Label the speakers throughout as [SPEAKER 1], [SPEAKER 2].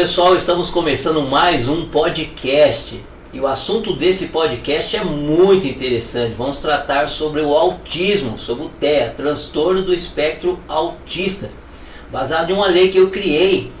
[SPEAKER 1] pessoal, estamos começando mais um podcast e o assunto desse podcast é muito interessante. Vamos tratar sobre o autismo, sobre o TEA, transtorno do espectro autista, baseado em uma lei que eu criei,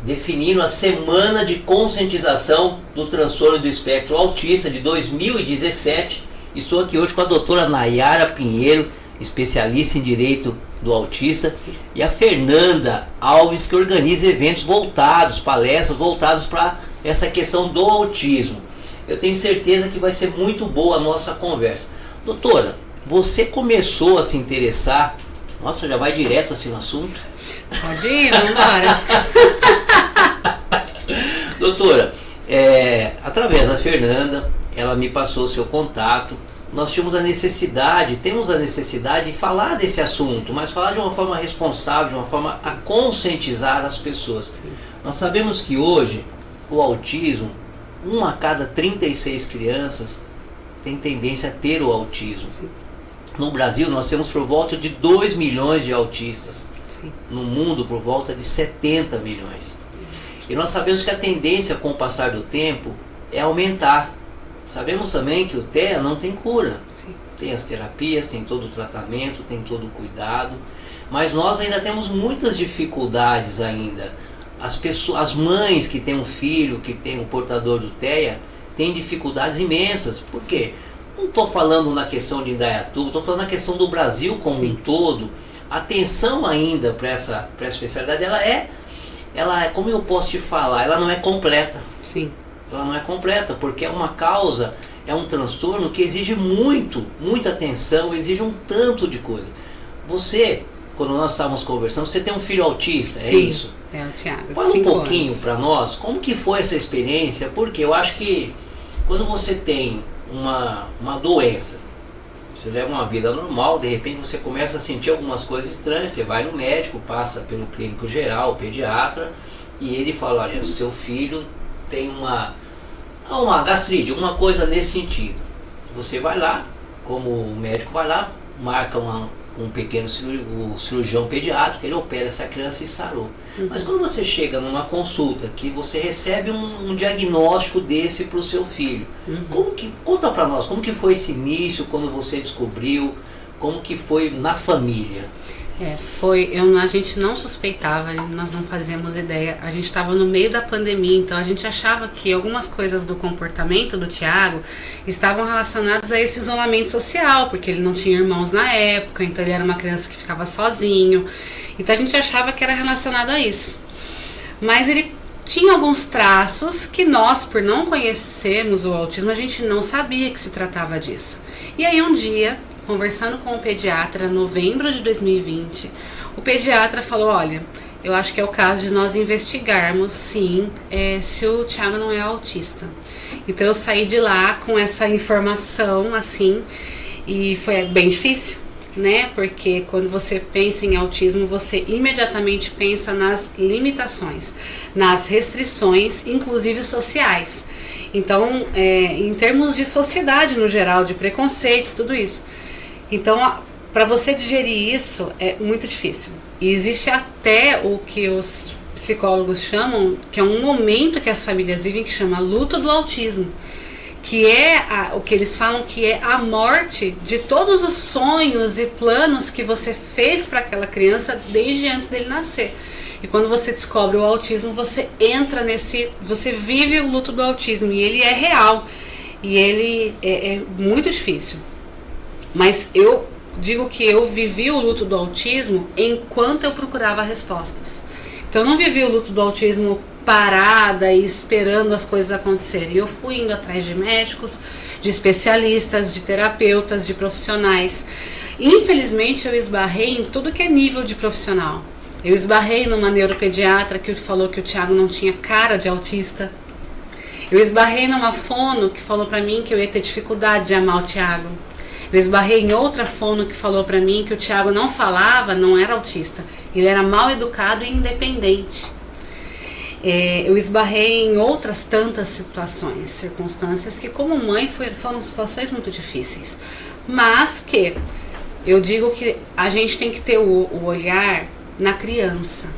[SPEAKER 1] definindo a Semana de Conscientização do Transtorno do Espectro Autista de 2017. Estou aqui hoje com a doutora Nayara Pinheiro, especialista em Direito do Autista, e a Fernanda Alves, que organiza eventos voltados, palestras voltadas para essa questão do autismo. Eu tenho certeza que vai ser muito boa a nossa conversa. Doutora, você começou a se interessar, nossa, já vai direto assim no assunto?
[SPEAKER 2] Pode ir, vamos embora.
[SPEAKER 1] Doutora, através da Fernanda, ela me passou o seu contato. Nós temos a necessidade de falar desse assunto, mas falar de uma forma responsável, de uma forma a conscientizar as pessoas. Sim. Nós sabemos que hoje o autismo, 1 a cada 36 crianças tem tendência a ter o autismo. Sim. No Brasil nós temos por volta de 2 milhões de autistas. Sim. No mundo por volta de 70 milhões. E nós sabemos que a tendência com o passar do tempo é aumentar. Sabemos também que o TEA não tem cura. Sim. Tem as terapias, tem todo o tratamento, tem todo o cuidado, mas nós ainda temos muitas dificuldades ainda. As mães que têm um filho, que tem um portador do TEA, têm dificuldades imensas. Por quê? Não estou falando na questão de Indaiatuba, estou falando na questão do Brasil como Sim. um todo. A atenção ainda para essa especialidade, ela é, como eu posso te falar, ela não é completa.
[SPEAKER 2] Sim.
[SPEAKER 1] Ela não é completa, porque é uma causa, é um transtorno que exige muita atenção, exige um tanto de coisa. Você, quando nós estávamos conversando, você tem um filho autista,
[SPEAKER 2] Sim,
[SPEAKER 1] é isso?
[SPEAKER 2] É o Thiago.
[SPEAKER 1] Fala um pouquinho para nós, como que foi essa experiência, porque eu acho que quando você tem uma doença, você leva uma vida normal, de repente você começa a sentir algumas coisas estranhas, você vai no médico, passa pelo clínico geral, o pediatra, e ele fala, olha, seu filho tem uma gastrite, alguma coisa nesse sentido. Você vai lá, como o médico vai lá, marca um pequeno cirurgião pediátrico, ele opera essa criança e sarou. Uhum. Mas quando você chega numa consulta, que você recebe um diagnóstico desse para o seu filho, conta para nós, como que foi esse início, quando você descobriu, como que foi na família?
[SPEAKER 2] A gente não suspeitava, nós não fazíamos ideia, a gente estava no meio da pandemia, então a gente achava que algumas coisas do comportamento do Thiago estavam relacionadas a esse isolamento social, porque ele não tinha irmãos na época, então ele era uma criança que ficava sozinho, então a gente achava que era relacionado a isso. Mas ele tinha alguns traços que nós, por não conhecermos o autismo, a gente não sabia que se tratava disso. E aí um dia, conversando com o pediatra, em novembro de 2020, o pediatra falou, olha, eu acho que é o caso de nós investigarmos, sim, se o Thiago não é autista. Então eu saí de lá com essa informação, assim, e foi bem difícil, né? Porque quando você pensa em autismo, você imediatamente pensa nas limitações, nas restrições, inclusive sociais. Então, em termos de sociedade no geral, de preconceito, tudo isso. Então, para você digerir isso é muito difícil. E existe até o que os psicólogos chamam, que é um momento que as famílias vivem, que chama luto do autismo, que é o que eles falam que é a morte de todos os sonhos e planos que você fez para aquela criança desde antes dele nascer. E quando você descobre o autismo, você entra você vive o luto do autismo, e ele é real, e ele é muito difícil. Mas eu digo que eu vivi o luto do autismo enquanto eu procurava respostas. Então eu não vivi o luto do autismo parada e esperando as coisas acontecerem. Eu fui indo atrás de médicos, de especialistas, de terapeutas, de profissionais. Infelizmente eu esbarrei em tudo que é nível de profissional. Eu esbarrei numa neuropediatra que falou que o Thiago não tinha cara de autista. Eu esbarrei numa fono que falou pra mim que eu ia ter dificuldade de amar o Thiago. Eu esbarrei em outra fono que falou pra mim que o Thiago não falava, não era autista. Ele era mal educado e independente. Eu esbarrei em outras tantas circunstâncias que como mãe foram situações muito difíceis. Mas que eu digo que a gente tem que ter o olhar na criança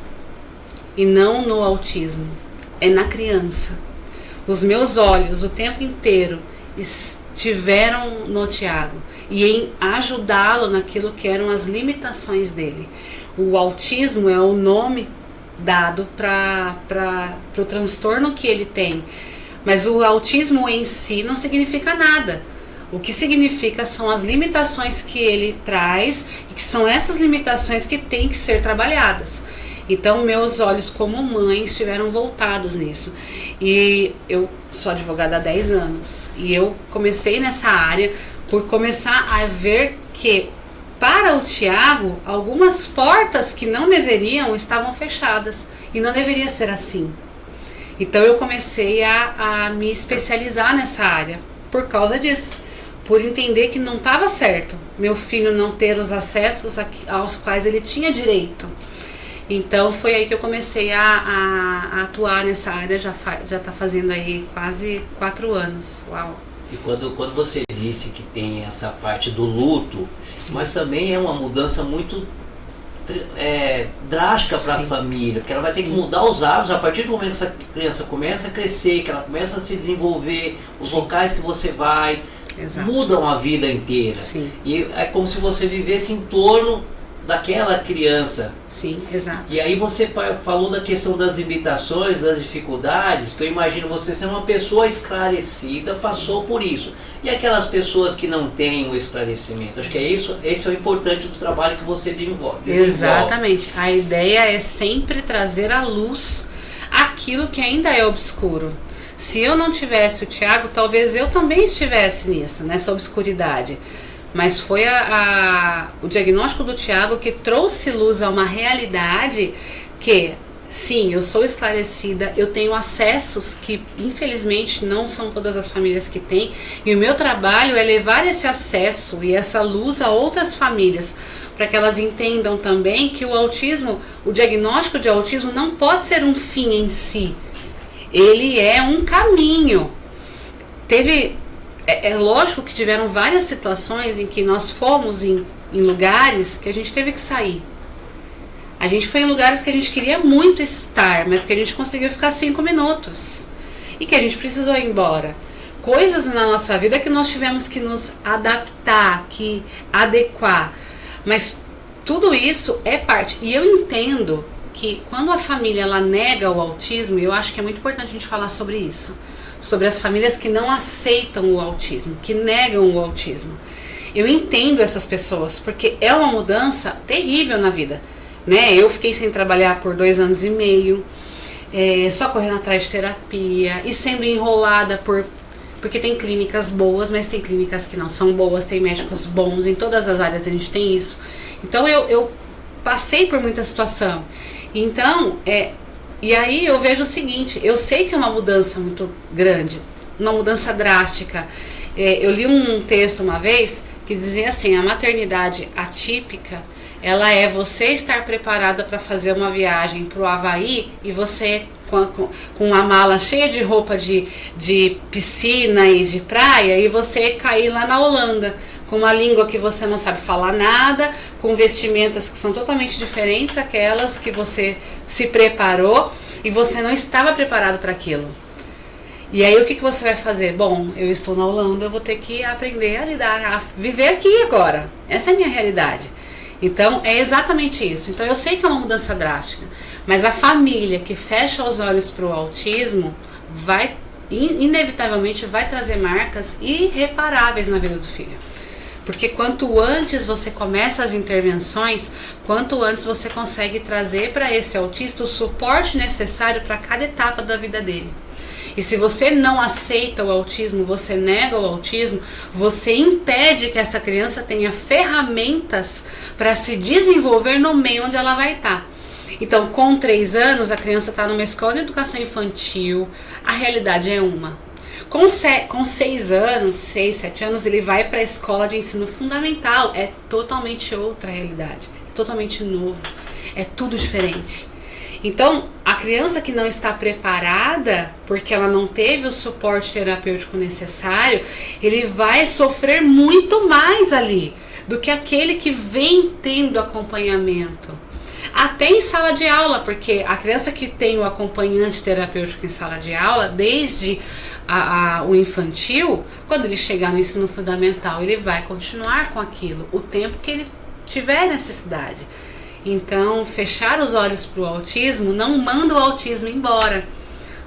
[SPEAKER 2] e não no autismo. é na criança. Os meus olhos o tempo inteiro estiveram no Tiago e em ajudá-lo naquilo que eram as limitações dele. O autismo é o nome dado para o transtorno que ele tem, mas o autismo em si não significa nada. O que significa são as limitações que ele traz e que são essas limitações que têm que ser trabalhadas. Então meus olhos como mãe estiveram voltados nisso. E eu sou advogada há 10 anos e eu comecei nessa área por começar a ver que para o Tiago algumas portas que não deveriam estavam fechadas e não deveria ser assim. Então eu comecei a me especializar nessa área por causa disso, por entender que não estava certo meu filho não ter os acessos aos quais ele tinha direito. Então foi aí que eu comecei a atuar nessa área, já está fazendo aí quase 4 anos. Uau!
[SPEAKER 1] E quando você disse que tem essa parte do luto, mas também é uma mudança muito drástica para a família, porque ela vai ter que mudar os hábitos a partir do momento que essa criança começa a crescer, que ela começa a se desenvolver, os locais que você vai, mudam a vida inteira. E é como se você vivesse em torno daquela criança.
[SPEAKER 2] Sim, exato.
[SPEAKER 1] E aí você falou da questão das limitações, das dificuldades, que eu imagino você ser uma pessoa esclarecida, passou por isso. E aquelas pessoas que não têm o esclarecimento? Acho que esse é o importante do trabalho que você desenvolve.
[SPEAKER 2] Exatamente. A ideia é sempre trazer à luz aquilo que ainda é obscuro. Se eu não tivesse o Tiago, talvez eu também estivesse nessa obscuridade. Mas foi o diagnóstico do Tiago que trouxe luz a uma realidade que, sim, eu sou esclarecida, eu tenho acessos que infelizmente não são todas as famílias que têm, e o meu trabalho é levar esse acesso e essa luz a outras famílias, para que elas entendam também que o autismo, o diagnóstico de autismo não pode ser um fim em si, ele é um caminho. É lógico que tiveram várias situações em que nós fomos em lugares que a gente teve que sair. A gente foi em lugares que a gente queria muito estar, mas que a gente conseguiu ficar 5 minutos. E que a gente precisou ir embora. Coisas na nossa vida que nós tivemos que nos adaptar, que adequar. Mas tudo isso é parte. E eu entendo que quando a família ela nega o autismo, eu acho que é muito importante a gente falar sobre isso. Sobre as famílias que não aceitam o autismo, que negam o autismo. Eu entendo essas pessoas, porque é uma mudança terrível na vida, né? Eu fiquei sem trabalhar por 2 anos e meio, só correndo atrás de terapia e sendo enrolada porque tem clínicas boas, mas tem clínicas que não são boas, tem médicos bons, em todas as áreas a gente tem isso. Então eu passei por muita situação. Então, e aí eu vejo o seguinte, eu sei que é uma mudança muito grande, uma mudança drástica. Eu li um texto uma vez que dizia assim, a maternidade atípica, ela é você estar preparada para fazer uma viagem para o Havaí e você com uma mala cheia de roupa de piscina e de praia e você cair lá na Holanda com uma língua que você não sabe falar nada, com vestimentas que são totalmente diferentes daquelas que você se preparou e você não estava preparado para aquilo. E aí o que você vai fazer? Bom, eu estou na Holanda, eu vou ter que aprender a lidar, a viver aqui agora. Essa é a minha realidade. Então é exatamente isso. Então eu sei que é uma mudança drástica, mas a família que fecha os olhos para o autismo inevitavelmente vai trazer marcas irreparáveis na vida do filho. Porque quanto antes você começa as intervenções, quanto antes você consegue trazer para esse autista o suporte necessário para cada etapa da vida dele. E se você não aceita o autismo, você nega o autismo, você impede que essa criança tenha ferramentas para se desenvolver no meio onde ela vai estar. Então, com 3 anos, a criança está numa escola de educação infantil, a realidade é uma. Com 6 anos, 6, 7 anos, ele vai para a escola de ensino fundamental. É totalmente outra realidade, é totalmente novo, é tudo diferente. Então, a criança que não está preparada, porque ela não teve o suporte terapêutico necessário, ele vai sofrer muito mais ali do que aquele que vem tendo acompanhamento. Até em sala de aula, porque a criança que tem o acompanhante terapêutico em sala de aula, desde o infantil, quando ele chegar no ensino fundamental, ele vai continuar com aquilo, o tempo que ele tiver necessidade. Então, fechar os olhos para o autismo não manda o autismo embora,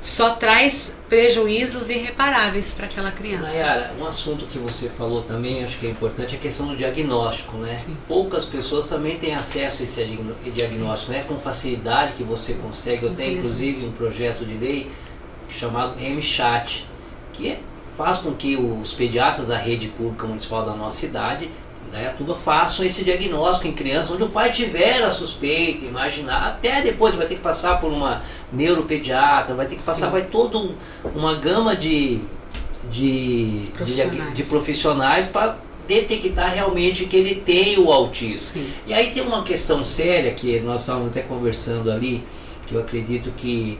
[SPEAKER 2] só traz prejuízos irreparáveis para aquela criança.
[SPEAKER 1] Nayara, um assunto que você falou também, acho que é importante, é a questão do diagnóstico, né?
[SPEAKER 2] Sim.
[SPEAKER 1] Poucas pessoas também têm acesso a esse diagnóstico, né? Com facilidade que você consegue. Eu tenho inclusive um projeto de lei chamado MChat, que faz com que os pediatras da rede pública municipal da nossa cidade, tudo façam esse diagnóstico em criança, onde o pai tiver a suspeita, imaginar, até depois vai ter que passar por uma neuropediatra, vai ter que passar, vai toda uma gama de profissionais para detectar realmente que ele tem o autismo.
[SPEAKER 2] Sim.
[SPEAKER 1] E aí tem uma questão séria que nós estávamos até conversando ali, que eu acredito que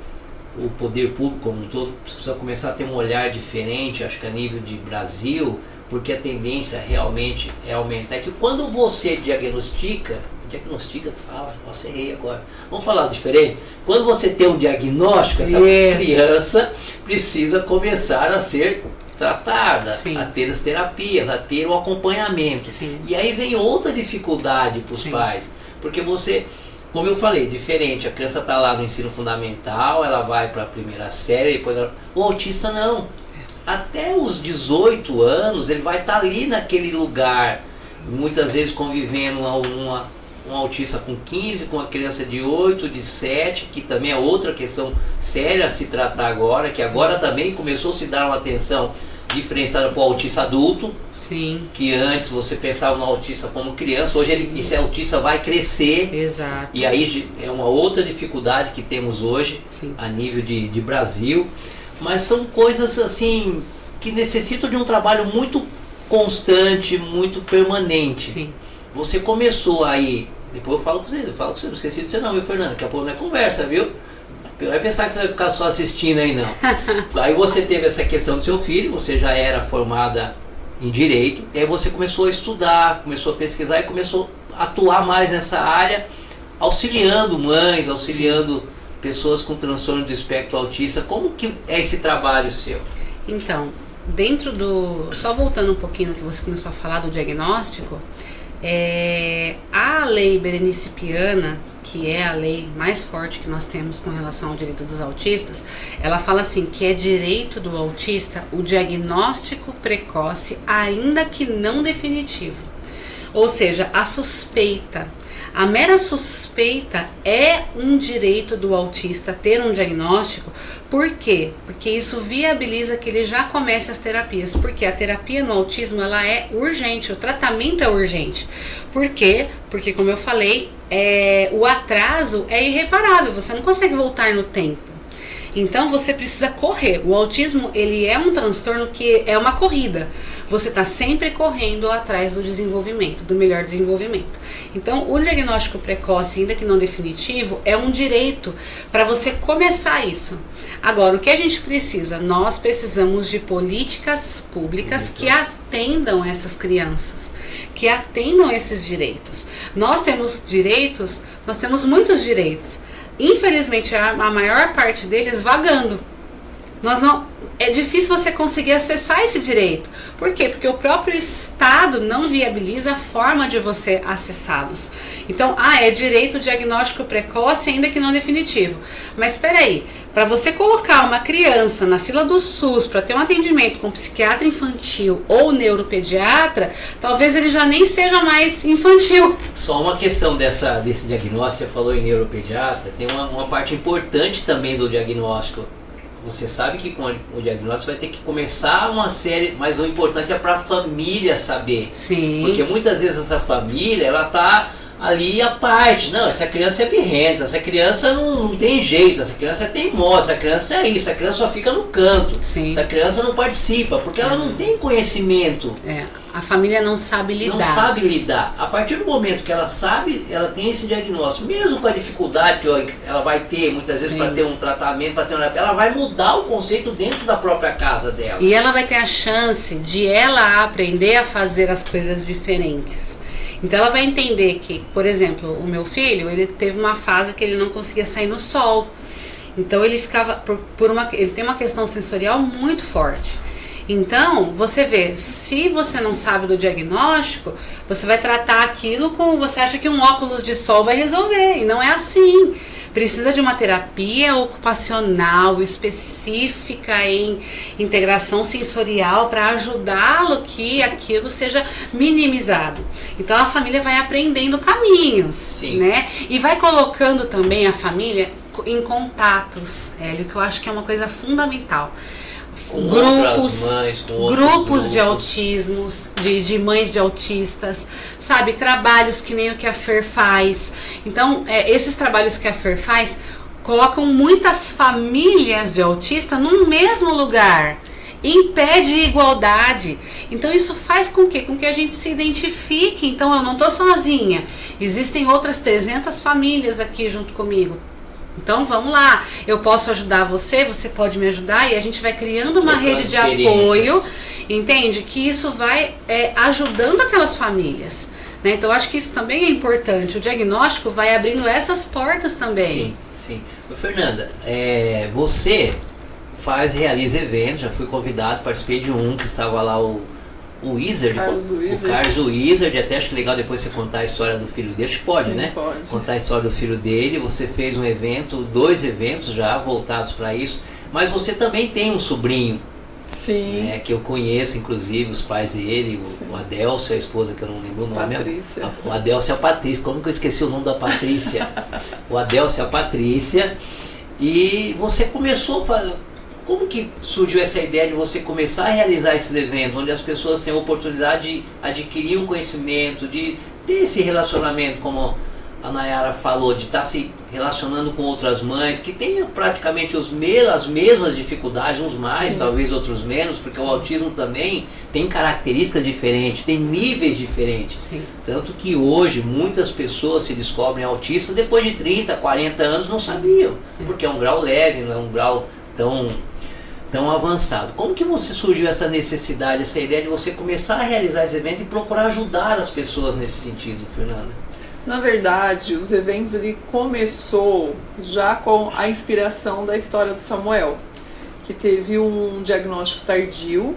[SPEAKER 1] o poder público como um todo precisa começar a ter um olhar diferente, acho que a nível de Brasil, porque a tendência realmente é aumentar. É que quando você diagnostica que fala, nossa, errei agora. Vamos falar diferente? Quando você tem um diagnóstico, essa criança precisa começar a ser tratada,
[SPEAKER 2] Sim.
[SPEAKER 1] a ter as terapias, a ter o acompanhamento.
[SPEAKER 2] Sim.
[SPEAKER 1] E aí vem outra dificuldade para os pais, porque você, como eu falei, diferente, a criança está lá no ensino fundamental, ela vai para a primeira série, depois o autista não. Até os 18 anos ele vai estar ali naquele lugar, muitas vezes convivendo um autista com 15, com uma criança de 8, de 7, que também é outra questão séria a se tratar agora, que agora também começou a se dar uma atenção diferenciada para o autista adulto.
[SPEAKER 2] Sim.
[SPEAKER 1] Que antes você pensava no autista como criança, hoje esse autista vai crescer.
[SPEAKER 2] Exato.
[SPEAKER 1] E aí é uma outra dificuldade que temos hoje. Sim. A nível de Brasil. Mas são coisas assim que necessitam de um trabalho muito constante, muito permanente.
[SPEAKER 2] Sim.
[SPEAKER 1] Você começou aí, depois eu falo com você, não esqueci de você não, viu, Fernanda? Daqui a pouco não é conversa, viu? Não vai pensar que você vai ficar só assistindo aí, não. Aí você teve essa questão do seu filho, você já era formada em Direito, e aí você começou a estudar, começou a pesquisar e começou a atuar mais nessa área, auxiliando mães, auxiliando pessoas com transtorno do espectro autista. Como que é esse trabalho seu?
[SPEAKER 2] Então, dentro do... Só voltando um pouquinho no que você começou a falar do diagnóstico, a lei Berenice-Piana, que é a lei mais forte que nós temos com relação ao direito dos autistas, ela fala assim, que é direito do autista o diagnóstico precoce, ainda que não definitivo. Ou seja, a suspeita. A mera suspeita é um direito do autista ter um diagnóstico. Por quê? Porque isso viabiliza que ele já comece as terapias. Porque a terapia no autismo ela é urgente, o tratamento é urgente. Por quê? Porque, como eu falei, o atraso é irreparável, você não consegue voltar no tempo. Então você precisa correr. O autismo ele é um transtorno que é uma corrida. Você está sempre correndo atrás do desenvolvimento, do melhor desenvolvimento. Então o diagnóstico precoce, ainda que não definitivo, é um direito para você começar isso. Agora, o que a gente precisa? Nós precisamos de políticas públicas que atendam essas crianças, que atendam esses direitos. Nós temos direitos, nós temos muitos direitos. Infelizmente, a maior parte deles vagando. É difícil você conseguir acessar esse direito. Por quê? Porque o próprio Estado não viabiliza a forma de você acessá-los. Então, é direito diagnóstico precoce, ainda que não definitivo. Mas espera aí, para você colocar uma criança na fila do SUS para ter um atendimento com psiquiatra infantil ou neuropediatra, talvez ele já nem seja mais infantil.
[SPEAKER 1] Só uma questão desse diagnóstico, você falou em neuropediatra, tem uma parte importante também do diagnóstico. Você sabe que com o diagnóstico vai ter que começar uma série, mas o importante é para a família saber.
[SPEAKER 2] Sim.
[SPEAKER 1] Porque muitas vezes essa família, ela tá ali à parte. Não, essa criança é birrenta, essa criança não tem jeito, essa criança é teimosa, essa criança é isso, essa criança só fica no canto.
[SPEAKER 2] Sim.
[SPEAKER 1] Essa criança não participa, porque ela não tem conhecimento.
[SPEAKER 2] A família não sabe lidar.
[SPEAKER 1] Não sabe lidar. A partir do momento que ela sabe, ela tem esse diagnóstico, mesmo com a dificuldade que ela vai ter, muitas vezes, para ter um tratamento, ela vai mudar o conceito dentro da própria casa dela.
[SPEAKER 2] E ela vai ter a chance de ela aprender a fazer as coisas diferentes. Então ela vai entender que, por exemplo, o meu filho, ele teve uma fase que ele não conseguia sair no sol. Então ele ficava ele tem uma questão sensorial muito forte. Então, você vê, se você não sabe do diagnóstico, você vai tratar aquilo com, você acha que um óculos de sol vai resolver, e não é assim. Precisa de uma terapia ocupacional específica em integração sensorial para ajudá-lo que aquilo seja minimizado. Então a família vai aprendendo caminhos,
[SPEAKER 1] Sim.
[SPEAKER 2] né? E vai colocando também a família em contatos, Hélio, que eu acho que é uma coisa fundamental.
[SPEAKER 1] Com
[SPEAKER 2] Grupos,
[SPEAKER 1] mães, com
[SPEAKER 2] grupos de autismos, de mães de autistas, sabe, trabalhos que nem o que a Fer faz. Então, esses trabalhos que a Fer faz colocam muitas famílias de autistas no mesmo lugar, em pé de igualdade. Então isso faz com que a gente se identifique. Então eu não estou sozinha, existem outras 300 famílias aqui junto comigo. Então vamos lá, eu posso ajudar você, você pode me ajudar, e a gente vai criando uma rede de apoio, entende? Que isso vai ajudando aquelas famílias, né? Então eu acho que isso também é importante, o diagnóstico vai abrindo essas portas também.
[SPEAKER 1] Sim. Fernanda, você realiza eventos, já fui convidado, participei de um que estava lá o Carlos Wizard, até acho que legal depois você contar a história do filho dele, acho que pode, sim, né?
[SPEAKER 3] Pode.
[SPEAKER 1] Contar a história do filho dele, você fez um evento, 2 eventos já voltados para isso, mas você também tem um sobrinho,
[SPEAKER 3] sim,
[SPEAKER 1] né, que eu conheço, inclusive, os pais dele, o Adélcio, a esposa que eu não lembro o nome.
[SPEAKER 3] Patrícia.
[SPEAKER 1] O Adélcio e a Patrícia, como que eu esqueci o nome da Patrícia? O Adélcio e a Patrícia, e você começou a fazer... Como que surgiu essa ideia de você começar a realizar esses eventos, onde as pessoas têm a oportunidade de adquirir um conhecimento, de ter esse relacionamento, como a Nayara falou, de estar se relacionando com outras mães, que têm praticamente as mesmas dificuldades, uns mais, sim, talvez outros menos, porque o autismo também tem características diferentes, tem níveis diferentes.
[SPEAKER 2] Sim.
[SPEAKER 1] Tanto que hoje muitas pessoas se descobrem autistas depois de 30, 40 anos, não sabiam, porque é um grau leve, não é um grau tão avançado. Como que você surgiu essa necessidade, essa ideia de você começar a realizar esse evento e procurar ajudar as pessoas nesse sentido, Fernanda?
[SPEAKER 3] Na verdade, os eventos ele começou já com a inspiração da história do Samuel, que teve um diagnóstico tardio,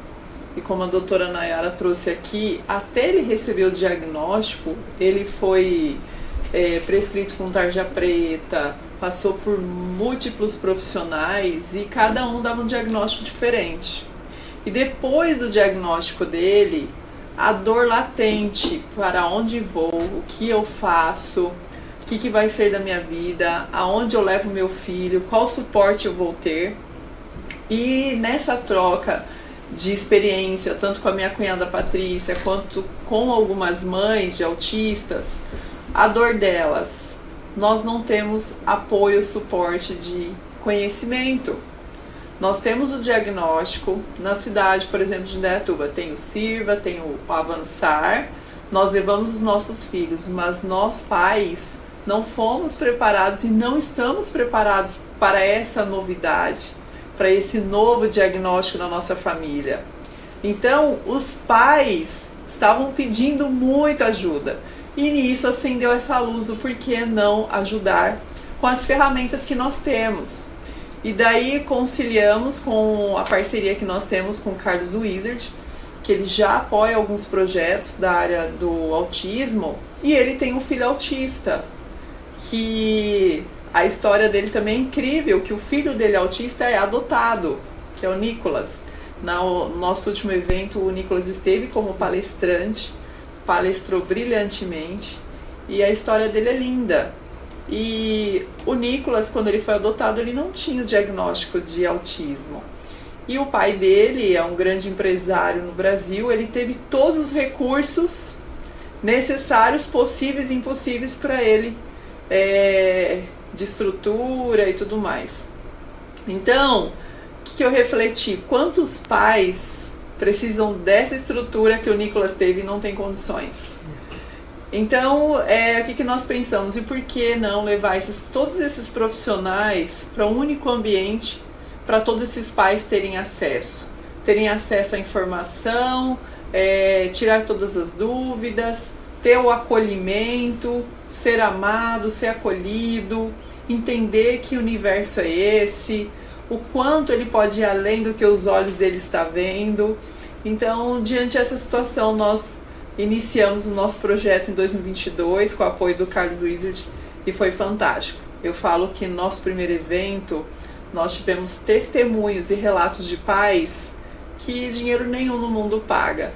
[SPEAKER 3] e como a doutora Nayara trouxe aqui, até ele receber o diagnóstico, ele foi prescrito com tarja preta, passou por múltiplos profissionais e cada um dava um diagnóstico diferente. E depois do diagnóstico dele, a dor latente, para onde vou, o que eu faço, o que vai ser da minha vida, aonde eu levo meu filho, qual suporte eu vou ter. E nessa troca de experiência, tanto com a minha cunhada Patrícia, quanto com algumas mães de autistas, a dor delas, nós não temos apoio, suporte de conhecimento. Nós temos o diagnóstico, na cidade, por exemplo, de Indaiatuba, tem o Sirva, tem o Avançar, nós levamos os nossos filhos, mas nós pais não fomos preparados e não estamos preparados para essa novidade, para esse novo diagnóstico na nossa família. Então, os pais estavam pedindo muita ajuda. E nisso acendeu essa luz, o porquê não ajudar com as ferramentas que nós temos. E daí conciliamos com a parceria que nós temos com o Carlos Wizard, que ele já apoia alguns projetos da área do autismo, e ele tem um filho autista, que a história dele também é incrível, que o filho dele autista é adotado, que é o Nicolas. No nosso último evento, o Nicolas esteve como palestrante, palestrou brilhantemente e a história dele é linda. E o Nicolas, quando ele foi adotado, ele não tinha o diagnóstico de autismo. E o pai dele é um grande empresário no Brasil, ele teve todos os recursos necessários, possíveis e impossíveis para ele, de estrutura e tudo mais. Então, o que eu refleti? Quantos pais precisam dessa estrutura que o Nicolas teve e não tem condições? Então, o que nós pensamos? E por que não levar todos esses profissionais para um único ambiente, para todos esses pais terem acesso à informação, tirar todas as dúvidas, ter o acolhimento, ser amado, ser acolhido, entender que universo é esse, o quanto ele pode ir além do que os olhos dele estão vendo. Então, diante dessa situação, nós iniciamos o nosso projeto em 2022 com o apoio do Carlos Wizard e foi fantástico. Eu falo que no nosso primeiro evento nós tivemos testemunhos e relatos de pais que dinheiro nenhum no mundo paga.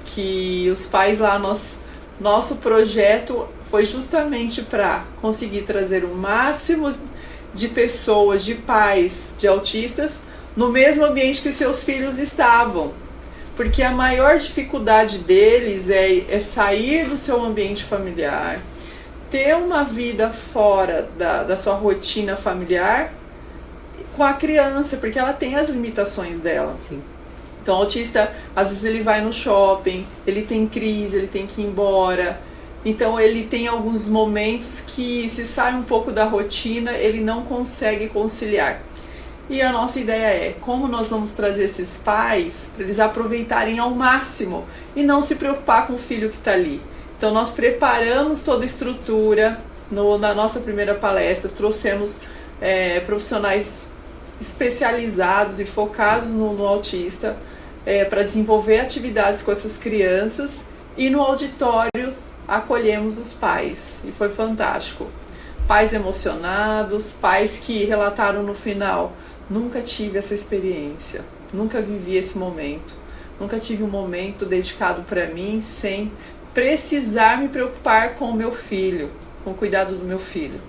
[SPEAKER 3] Que os pais lá, nosso projeto foi justamente para conseguir trazer o máximo de pessoas, de pais, de autistas, no mesmo ambiente que seus filhos estavam. Porque a maior dificuldade deles é sair do seu ambiente familiar, ter uma vida fora da sua rotina familiar com a criança, porque ela tem as limitações dela.
[SPEAKER 2] Sim.
[SPEAKER 3] Então o autista, às vezes ele vai no shopping, ele tem crise, ele tem que ir embora. Então ele tem alguns momentos que, se sai um pouco da rotina, ele não consegue conciliar. E a nossa ideia é como nós vamos trazer esses pais para eles aproveitarem ao máximo e não se preocupar com o filho que está ali. Então nós preparamos toda a estrutura. Na nossa primeira palestra trouxemos profissionais especializados e focados no autista para desenvolver atividades com essas crianças, e no auditório acolhemos os pais e foi fantástico. Pais emocionados, pais que relataram no final: nunca tive essa experiência, nunca vivi esse momento, nunca tive um momento dedicado para mim sem precisar me preocupar com o meu filho, com o cuidado do meu filho.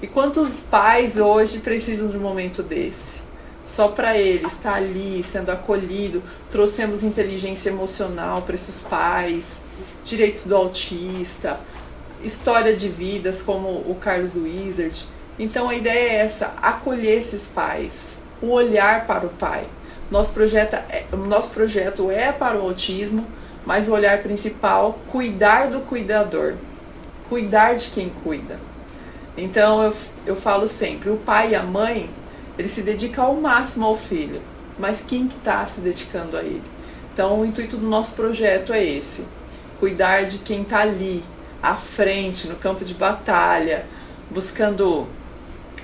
[SPEAKER 3] E quantos pais hoje precisam de um momento desse? Só para ele estar ali, sendo acolhido. Trouxemos inteligência emocional para esses pais, direitos do autista, história de vidas como o Carlos Wizard. Então a ideia é essa, acolher esses pais, o olhar para o pai. Nosso projeto é para o autismo, mas o olhar principal, cuidar do cuidador, cuidar de quem cuida. Então eu falo sempre, o pai e a mãe, ele se dedica ao máximo ao filho, mas quem que está se dedicando a ele? Então o intuito do nosso projeto é esse, cuidar de quem está ali, à frente, no campo de batalha, buscando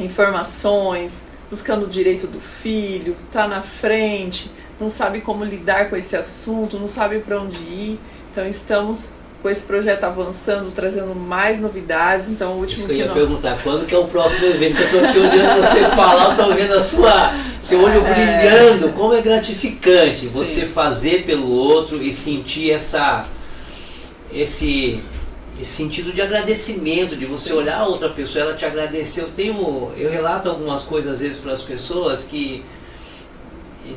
[SPEAKER 3] informações, buscando o direito do filho, está na frente, não sabe como lidar com esse assunto, não sabe para onde ir. Então estamos com esse projeto avançando, trazendo mais novidades. Então, o último
[SPEAKER 1] Isso que eu ia perguntar, quando que é o próximo evento? Eu estou aqui olhando você falar, estou vendo seu olho brilhando, como é gratificante você fazer pelo outro e sentir esse sentido de agradecimento, de você olhar a outra pessoa, ela te agradecer. Eu relato algumas coisas às vezes para as pessoas que,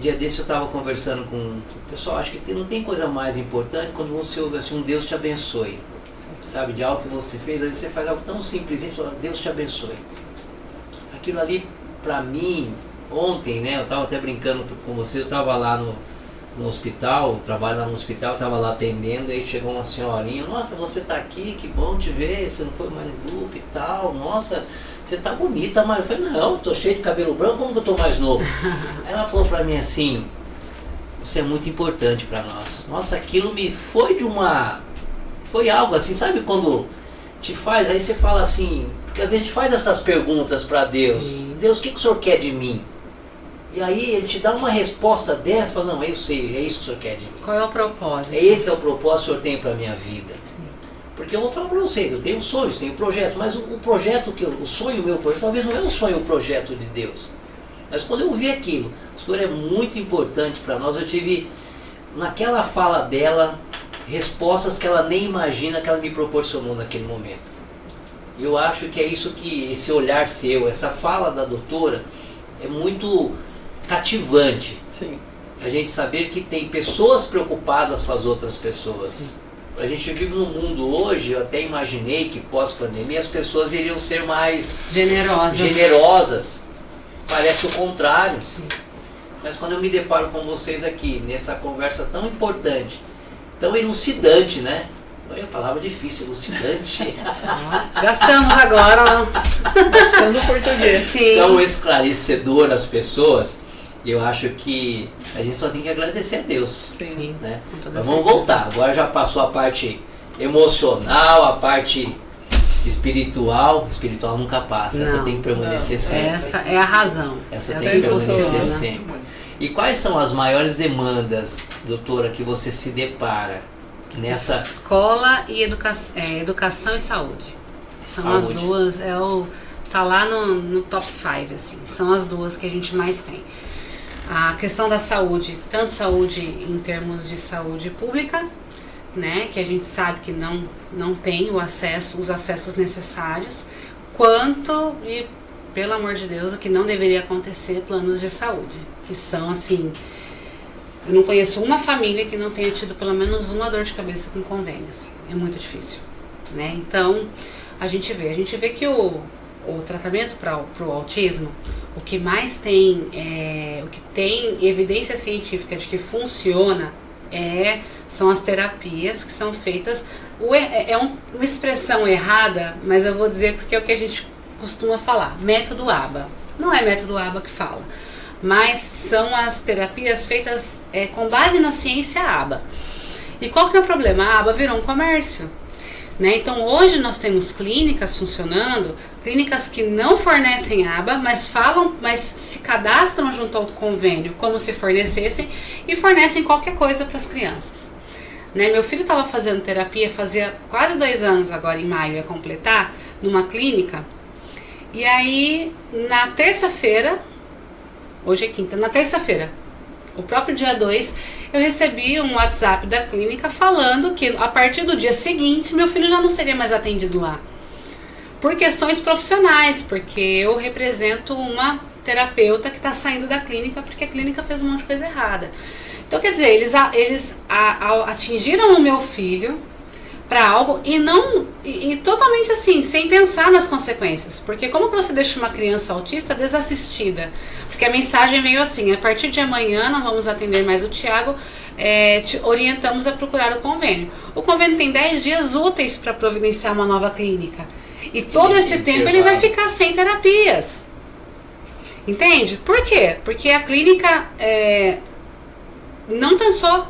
[SPEAKER 1] dia desse eu estava conversando com o pessoal, acho que não tem coisa mais importante quando você ouve assim, um Deus te abençoe, sabe, de algo que você fez. Às vezes você faz algo tão simples e fala, Deus te abençoe. Aquilo ali, para mim, ontem, né, eu estava até brincando com você, eu estava lá no hospital, eu trabalho lá no hospital, eu estava lá atendendo, aí chegou uma senhorinha, nossa, você está aqui, que bom te ver, você não foi mais no grupo e tal, nossa, você tá bonita, mas eu falei, não, tô cheio de cabelo branco, como que eu tô mais novo? Aí ela falou pra mim assim, você é muito importante pra nós. Nossa, aquilo foi algo assim, sabe quando te faz, aí você fala assim, porque às vezes a gente faz essas perguntas pra Deus, sim. Deus, o que o Senhor quer de mim? E aí ele te dá uma resposta dessa, fala, não, eu sei, é isso que o Senhor quer de mim.
[SPEAKER 2] Qual é o propósito?
[SPEAKER 1] Esse é o propósito que o Senhor tem pra minha vida. Porque eu vou falar para vocês, eu tenho sonhos, tenho projetos, mas o meu projeto, talvez não é um sonho, o projeto de Deus. Mas quando eu vi aquilo, o Senhor é muito importante para nós. Eu tive, naquela fala dela, respostas que ela nem imagina que ela me proporcionou naquele momento. Eu acho que é isso que, esse olhar seu, essa fala da doutora, é muito cativante.
[SPEAKER 3] Sim.
[SPEAKER 1] A gente saber que tem pessoas preocupadas com as outras pessoas. Sim. A gente vive num mundo hoje, eu até imaginei que pós-pandemia as pessoas iriam ser mais generosas. Parece o contrário.
[SPEAKER 2] Sim.
[SPEAKER 1] Mas quando eu me deparo com vocês aqui, nessa conversa tão importante, tão elucidante, né? É a palavra difícil, elucidante.
[SPEAKER 2] Gastamos agora.
[SPEAKER 3] Gastando português.
[SPEAKER 2] Sim.
[SPEAKER 1] Tão esclarecedor às pessoas. Eu acho que a gente só tem que agradecer a Deus.
[SPEAKER 3] Sim.
[SPEAKER 1] Né? Mas vamos voltar. Agora já passou a parte emocional, a parte espiritual nunca passa, essa
[SPEAKER 2] Não,
[SPEAKER 1] tem que permanecer sempre.
[SPEAKER 2] Essa é a razão.
[SPEAKER 1] Essa
[SPEAKER 2] Ela
[SPEAKER 1] tem que permanecer
[SPEAKER 2] funciona.
[SPEAKER 1] sempre. E quais são as maiores demandas, doutora, que você se depara nessa
[SPEAKER 2] Escola e educação e saúde. São
[SPEAKER 1] saúde?
[SPEAKER 2] as duas, tá lá no top 5, assim. São as duas que a gente mais tem. A questão da saúde, tanto saúde em termos de saúde pública, né, que a gente sabe que não tem os acessos necessários, quanto, e pelo amor de Deus, o que não deveria acontecer, planos de saúde, que são assim, eu não conheço uma família que não tenha tido pelo menos uma dor de cabeça com convênio, assim, é muito difícil, né, então a gente vê que o tratamento para o autismo, o que mais tem, o que tem evidência científica de que funciona são as terapias que são feitas. Uma expressão errada, mas eu vou dizer porque é o que a gente costuma falar, método ABA. Não é método ABA que fala, mas são as terapias feitas com base na ciência ABA. E qual que é o problema? A ABA virou um comércio. Né? Então hoje nós temos clínicas funcionando, clínicas que não fornecem ABA, mas se cadastram junto ao convênio como se fornecessem e fornecem qualquer coisa para as crianças. Né? Meu filho estava fazendo terapia, fazia quase 2 anos agora, em maio ia completar, numa clínica, e aí na terça-feira, hoje é quinta, na terça-feira, o próprio dia 2, eu recebi um WhatsApp da clínica falando que a partir do dia seguinte meu filho já não seria mais atendido lá. Por questões profissionais, porque eu represento uma terapeuta que está saindo da clínica porque a clínica fez um monte de coisa errada. Então, quer dizer, eles atingiram o meu filho para algo e totalmente assim, sem pensar nas consequências. Porque como que você deixa uma criança autista desassistida? Porque a mensagem veio assim: a partir de amanhã não vamos atender mais o Tiago, te orientamos a procurar o convênio. O convênio tem 10 dias úteis para providenciar uma nova clínica. E todo esse tempo ele vai ficar sem terapias. Entende? Por quê? Porque a clínica não pensou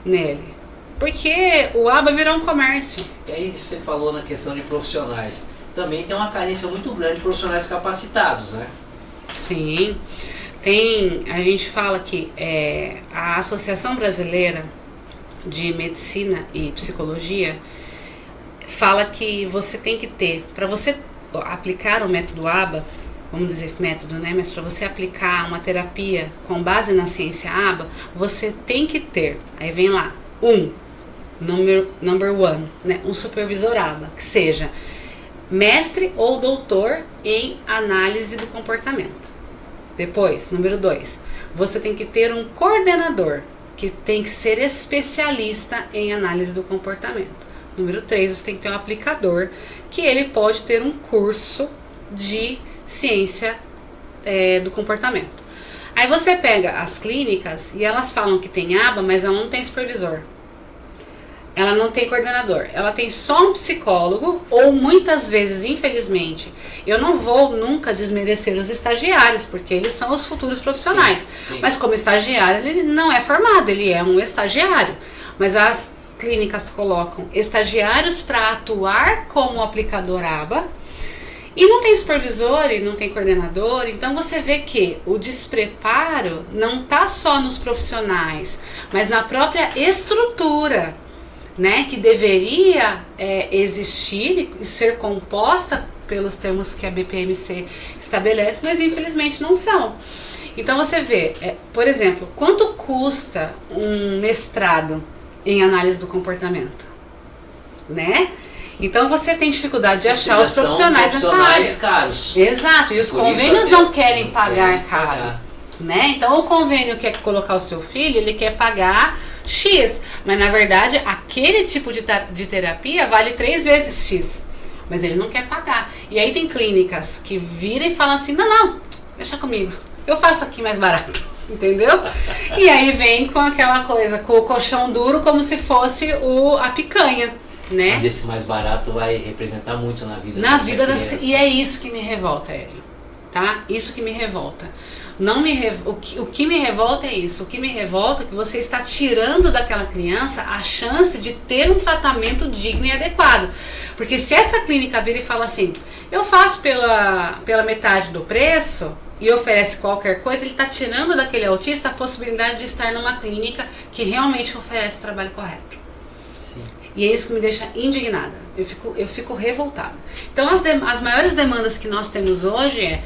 [SPEAKER 2] nele. Porque o ABA virou um comércio.
[SPEAKER 1] E aí você falou na questão de profissionais. Também tem uma carência muito grande de profissionais capacitados, né?
[SPEAKER 2] Sim. A gente fala que a Associação Brasileira de Medicina e Psicologia fala que você tem que ter, para você aplicar o método ABA, vamos dizer método, né? Mas para você aplicar uma terapia com base na ciência ABA, você tem que ter, aí vem lá, number one, né? Um supervisor ABA, que seja mestre ou doutor em análise do comportamento. Depois, número 2, você tem que ter um coordenador, que tem que ser especialista em análise do comportamento. Número 3, você tem que ter um aplicador, que ele pode ter um curso de ciência do comportamento. Aí você pega as clínicas e elas falam que tem ABA, mas ela não tem supervisor. Ela não tem coordenador, ela tem só um psicólogo, ou muitas vezes, infelizmente, eu não vou nunca desmerecer os estagiários, porque eles são os futuros profissionais.
[SPEAKER 1] Sim.
[SPEAKER 2] Mas como estagiário, ele não é formado, ele é um estagiário. Mas as clínicas colocam estagiários para atuar como aplicador ABA, e não tem supervisor e não tem coordenador. Então você vê que o despreparo não está só nos profissionais, mas na própria estrutura, né, que deveria existir e ser composta pelos termos que a BPMC estabelece, mas infelizmente não são. Então você vê, por exemplo, quanto custa um mestrado em análise do comportamento, né? Então você tem dificuldade de achar os profissionais nessa área.
[SPEAKER 1] Caros.
[SPEAKER 2] Exato, e os convênios não querem pagar caro, né? Então o convênio quer colocar o seu filho, ele quer pagar X, mas na verdade aquele tipo de terapia vale 3 vezes X, mas ele não quer pagar. E aí tem clínicas que viram e falam assim, não, deixa comigo, eu faço aqui mais barato, entendeu? E aí vem com aquela coisa, com o colchão duro, como se fosse a picanha, né?
[SPEAKER 1] Mas esse mais barato vai representar muito na vida
[SPEAKER 2] das crianças. E é isso que me revolta, Hélio, tá? Isso que me revolta. O que me revolta é isso. O que me revolta é que você está tirando daquela criança a chance de ter um tratamento digno e adequado. Porque se essa clínica vira e fala assim, eu faço pela metade do preço e oferece qualquer coisa, ele está tirando daquele autista a possibilidade de estar numa clínica que realmente oferece o trabalho correto.
[SPEAKER 1] Sim.
[SPEAKER 2] E é isso que me deixa indignada. Eu fico revoltada. Então as maiores demandas que nós temos hoje é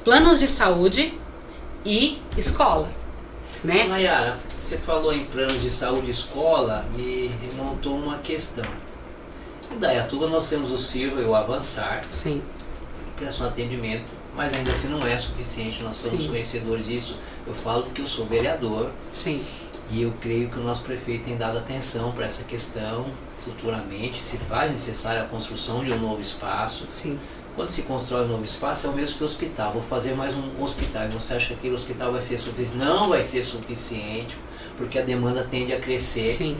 [SPEAKER 2] planos de saúde e escola, né?
[SPEAKER 1] Nayara, você falou em planos de saúde e escola e remontou uma questão. Em Indaiatuba nós temos o Silva e o Avançar,
[SPEAKER 2] Sim.
[SPEAKER 1] prestam atendimento, mas ainda assim não é suficiente, nós somos
[SPEAKER 2] Sim.
[SPEAKER 1] conhecedores disso. Eu falo porque eu sou vereador.
[SPEAKER 2] Sim.
[SPEAKER 1] E eu creio que o nosso prefeito tem dado atenção para essa questão. Futuramente se faz necessária a construção de um novo espaço.
[SPEAKER 2] Sim.
[SPEAKER 1] Quando se constrói um novo espaço, é o mesmo que o hospital. Vou fazer mais um hospital. E você acha que aquele hospital vai ser suficiente? Não vai ser suficiente, porque a demanda tende a crescer.
[SPEAKER 2] Sim.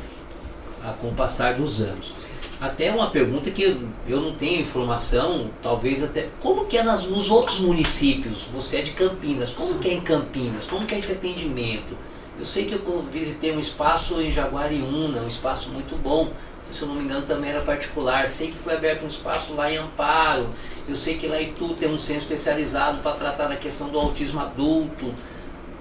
[SPEAKER 1] Com o passar dos anos.
[SPEAKER 2] Sim.
[SPEAKER 1] Até uma pergunta que eu não tenho informação, talvez até... Como que é nos outros municípios? Você é de Campinas. Como que é em Campinas? Como que é esse atendimento? Eu sei que eu visitei um espaço em Jaguariúna, um espaço muito bom. Se eu não me engano também era particular. Sei que foi aberto um espaço lá em Amparo. Eu sei que lá em Itu tem um centro especializado para tratar da questão do autismo adulto.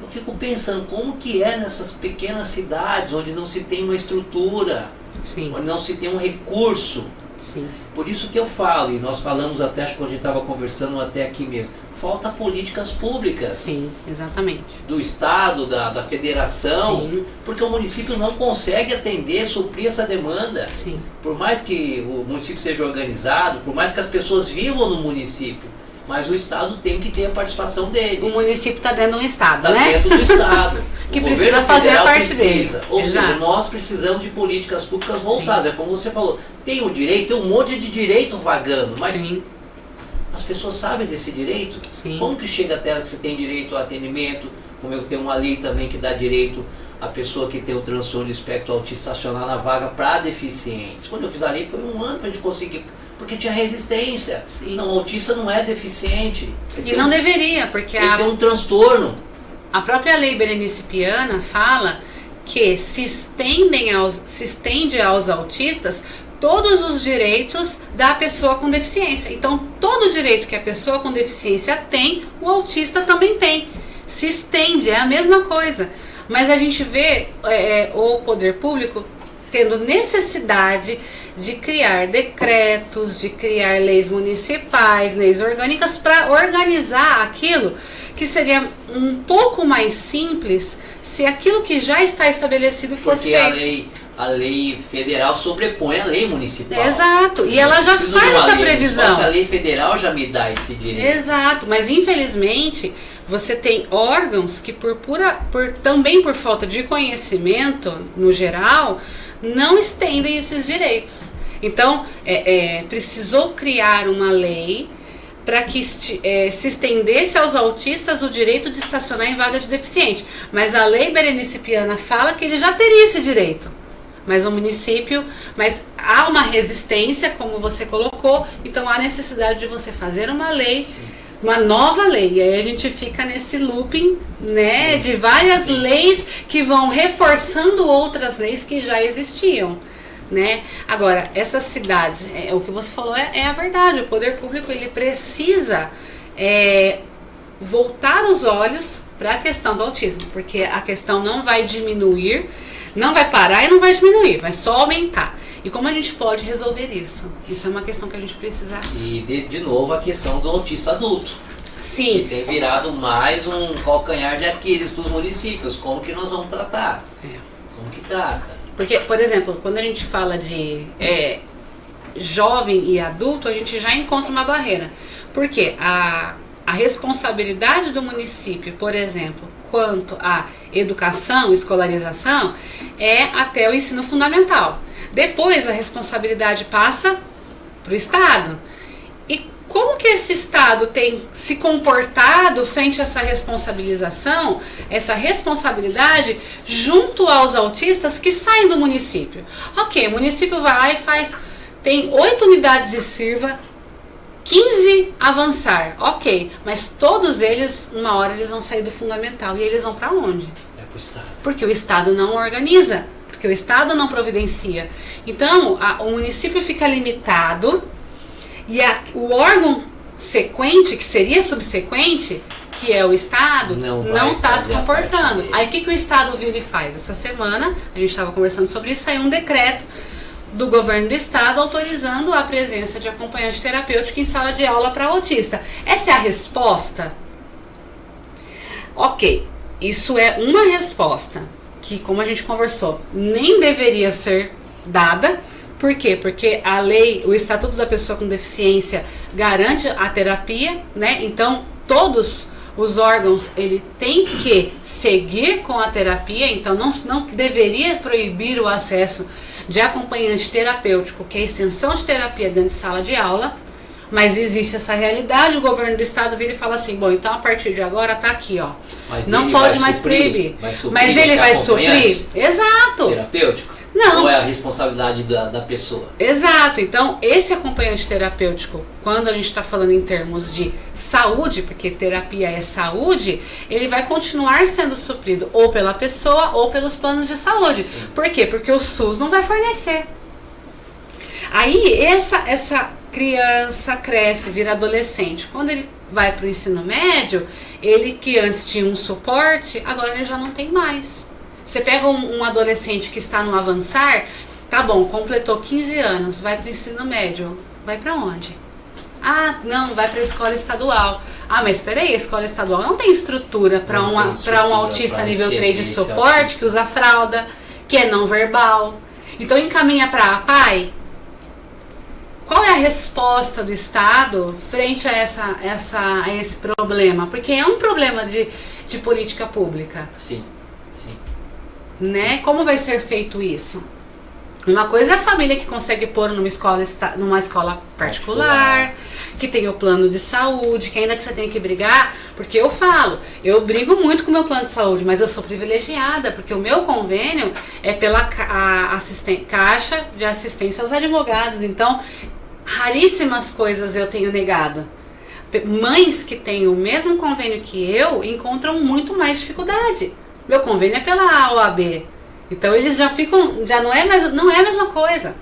[SPEAKER 1] Eu fico pensando como que é nessas pequenas cidades onde não se tem uma estrutura,
[SPEAKER 2] Sim.
[SPEAKER 1] onde não se tem um recurso.
[SPEAKER 2] Sim.
[SPEAKER 1] Por isso que eu falo, e nós falamos até, acho que a gente estava conversando até aqui mesmo, falta políticas públicas.
[SPEAKER 2] Sim, exatamente.
[SPEAKER 1] Do Estado, da Federação,
[SPEAKER 2] Sim.
[SPEAKER 1] porque o município não consegue atender, suprir essa demanda.
[SPEAKER 2] Sim.
[SPEAKER 1] Por mais que o município seja organizado, por mais que as pessoas vivam no município, mas o Estado tem que ter a participação dele.
[SPEAKER 2] O município está dentro de um Estado,
[SPEAKER 1] Está
[SPEAKER 2] né?
[SPEAKER 1] dentro do Estado.
[SPEAKER 2] Que
[SPEAKER 1] O
[SPEAKER 2] precisa
[SPEAKER 1] governo
[SPEAKER 2] fazer a
[SPEAKER 1] federal
[SPEAKER 2] parte
[SPEAKER 1] precisa.
[SPEAKER 2] dele.
[SPEAKER 1] Ou seja,
[SPEAKER 2] Exato.
[SPEAKER 1] nós precisamos de políticas públicas voltadas. É como você falou, tem o direito, tem um monte de direito vagando, mas
[SPEAKER 2] Sim.
[SPEAKER 1] as pessoas sabem desse direito?
[SPEAKER 2] Sim.
[SPEAKER 1] Como que chega até ela que você tem direito ao atendimento? Como eu tenho uma lei também que dá direito à pessoa que tem o transtorno de espectro autista estacionar na vaga para deficientes. Quando eu fiz a lei foi 1 ano para a gente conseguir, porque tinha resistência.
[SPEAKER 2] Sim.
[SPEAKER 1] Não, o autista não é deficiente.
[SPEAKER 2] E não deveria, porque
[SPEAKER 1] Ele tem um transtorno.
[SPEAKER 2] a própria lei Berenice-Piana fala que se estende aos autistas todos os direitos da pessoa com deficiência. Então, todo direito que a pessoa com deficiência tem, o autista também tem. Se estende, é a mesma coisa. Mas a gente vê o poder público tendo necessidade de criar decretos, de criar leis municipais, leis orgânicas para organizar aquilo que seria um pouco mais simples se aquilo que já está estabelecido fosse
[SPEAKER 1] Porque
[SPEAKER 2] feito.
[SPEAKER 1] a lei federal sobrepõe a lei municipal.
[SPEAKER 2] Exato, e ela já
[SPEAKER 1] Preciso de
[SPEAKER 2] faz
[SPEAKER 1] uma
[SPEAKER 2] essa
[SPEAKER 1] lei
[SPEAKER 2] previsão.
[SPEAKER 1] municipal, se a lei federal já me dá esse direito.
[SPEAKER 2] Exato, mas infelizmente você tem órgãos que também por falta de conhecimento no geral, não estendem esses direitos. Então, precisou criar uma lei para que se estendesse aos autistas o direito de estacionar em vaga de deficiente. Mas a lei Berenice-Piana fala que ele já teria esse direito. Mas há uma resistência, como você colocou, então há necessidade de você fazer uma lei, uma nova lei. E aí a gente fica nesse looping, né, de várias leis que vão reforçando outras leis que já existiam. Né? Agora, essas cidades, o que você falou é a verdade. O poder público ele precisa voltar os olhos para a questão do autismo, porque a questão não vai diminuir, não vai parar e não vai diminuir, vai só aumentar. E como a gente pode resolver isso? Isso é uma questão que a gente precisa.
[SPEAKER 1] E de novo a questão do autista adulto.
[SPEAKER 2] Sim.
[SPEAKER 1] Que tem virado mais um calcanhar de Aquiles para os municípios. Como que nós vamos tratar? Como que trata?
[SPEAKER 2] Porque, por exemplo, quando a gente fala de jovem e adulto, a gente já encontra uma barreira. Porque a responsabilidade do município, por exemplo, quanto à educação, escolarização, é até o ensino fundamental. Depois a responsabilidade passa para o Estado. E como que esse Estado tem se comportado frente a essa responsabilização, essa responsabilidade junto aos autistas que saem do município? Ok, o município vai lá e tem 8 unidades de Sirva 15 avançar, ok, mas todos eles, uma hora eles vão sair do fundamental. E eles vão para onde?
[SPEAKER 1] É pro Estado.
[SPEAKER 2] Porque o Estado não organiza, porque o Estado não providencia. Então, o município fica limitado e o órgão sequente, que seria subsequente, que é o Estado, não está se comportando. Aí o que o Estado vira e faz? Essa semana, a gente estava conversando sobre isso, saiu um decreto do governo do Estado autorizando a presença de acompanhante terapêutico em sala de aula para autista. Essa é a resposta? Ok, isso é uma resposta que, como a gente conversou, nem deveria ser dada. Por quê? Porque a lei, o Estatuto da Pessoa com Deficiência garante a terapia, né? Então, todos os órgãos, ele tem que seguir com a terapia, então não deveria proibir o acesso de acompanhante terapêutico, que é a extensão de terapia dentro de sala de aula, mas existe essa realidade, o governo do Estado vira e fala assim, bom, então a partir de agora tá aqui, ó,
[SPEAKER 1] mas
[SPEAKER 2] não pode mais proibir, mas ele vai suprir? Exato!
[SPEAKER 1] Terapêutico?
[SPEAKER 2] Não.
[SPEAKER 1] Ou é a responsabilidade da pessoa?
[SPEAKER 2] Exato, então esse acompanhante terapêutico, quando a gente está falando em termos de saúde, porque terapia é saúde, ele vai continuar sendo suprido ou pela pessoa ou pelos planos de saúde. Sim. Por quê? Porque o SUS não vai fornecer. Aí essa criança cresce, vira adolescente. Quando ele vai para o ensino médio, ele que antes tinha um suporte, agora ele já não tem mais. Você pega um adolescente que está no avançar, tá bom, completou 15 anos, vai para o ensino médio, vai para onde? Ah, não, vai para a escola estadual. Ah, mas espera aí, a escola estadual não tem estrutura para um autista nível 3 de suporte, que usa fralda, que é não verbal. Então encaminha para a PAI. Qual é a resposta do Estado frente a esse problema? Porque é um problema de política pública.
[SPEAKER 1] Sim.
[SPEAKER 2] Né? Como vai ser feito isso? Uma coisa é a família que consegue pôr numa escola particular, que tem o plano de saúde, que ainda que você tenha que brigar, porque eu brigo muito com o meu plano de saúde, mas eu sou privilegiada, porque o meu convênio é pela Caixa de Assistência aos Advogados, então raríssimas coisas eu tenho negado. Mães que têm o mesmo convênio que eu encontram muito mais dificuldade. Meu convênio é pela OAB. Então eles já ficam, não é a mesma coisa.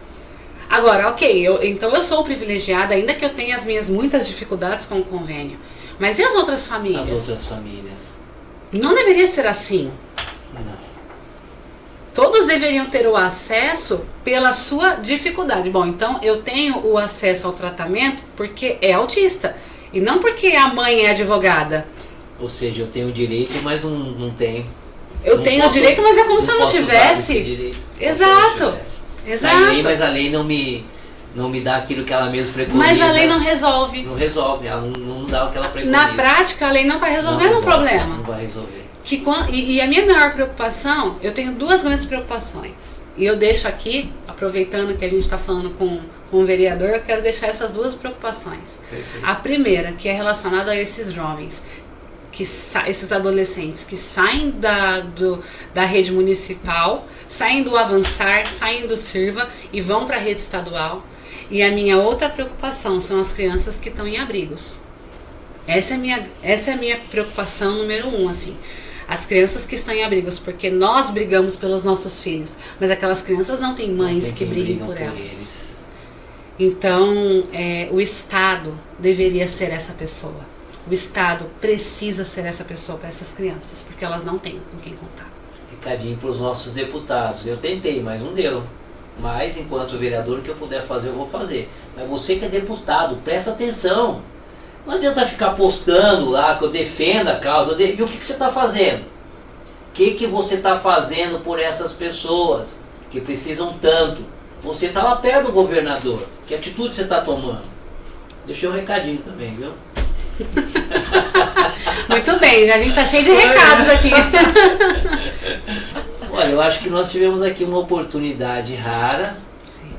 [SPEAKER 2] Agora, ok, então eu sou privilegiada, ainda que eu tenha as minhas muitas dificuldades com o convênio. Mas e as outras famílias?
[SPEAKER 1] As outras famílias.
[SPEAKER 2] Não deveria ser assim.
[SPEAKER 1] Não.
[SPEAKER 2] Todos deveriam ter o acesso pela sua dificuldade. Bom, então eu tenho o acesso ao tratamento porque é autista. E não porque a mãe é advogada.
[SPEAKER 1] Ou seja, eu tenho direito, mas não tenho.
[SPEAKER 2] Eu tenho o direito, mas é como se eu não tivesse. Exato. Exato.
[SPEAKER 1] Mas a lei não me dá aquilo que ela mesma preconiza.
[SPEAKER 2] Mas a lei não resolve.
[SPEAKER 1] Não resolve, ela não dá o que ela preconiza.
[SPEAKER 2] Na prática, a lei não está resolvendo o problema.
[SPEAKER 1] Não vai resolver.
[SPEAKER 2] E a minha maior preocupação, eu tenho duas grandes preocupações. E eu deixo aqui, aproveitando que a gente está falando com o vereador, eu quero deixar essas duas preocupações.
[SPEAKER 1] Perfeito.
[SPEAKER 2] A primeira, que é relacionada a esses jovens, esses adolescentes que saem da rede municipal, saem do avançar, saem do Sirva e vão para a rede estadual. E a minha outra preocupação são as crianças que estão em abrigos. Essa é a minha preocupação número 1, assim. As crianças que estão em abrigos, porque nós brigamos pelos nossos filhos, mas aquelas crianças não têm mães que briguem por elas. Então, o Estado deveria ser essa pessoa. O Estado precisa ser essa pessoa para essas crianças, porque elas não têm com quem contar.
[SPEAKER 1] Recadinho para os nossos deputados. Eu tentei, mas não deu. Mas, enquanto vereador, o que eu puder fazer, eu vou fazer. Mas você que é deputado, presta atenção. Não adianta ficar postando lá que eu defendo a causa dele. E o que você está fazendo? O que você está fazendo por essas pessoas que precisam tanto? Você está lá perto do governador. Que atitude você está tomando? Deixei um recadinho também, viu?
[SPEAKER 2] Muito bem, a gente tá cheio de recados aqui.
[SPEAKER 1] Olha, eu acho que nós tivemos aqui uma oportunidade rara. Sim.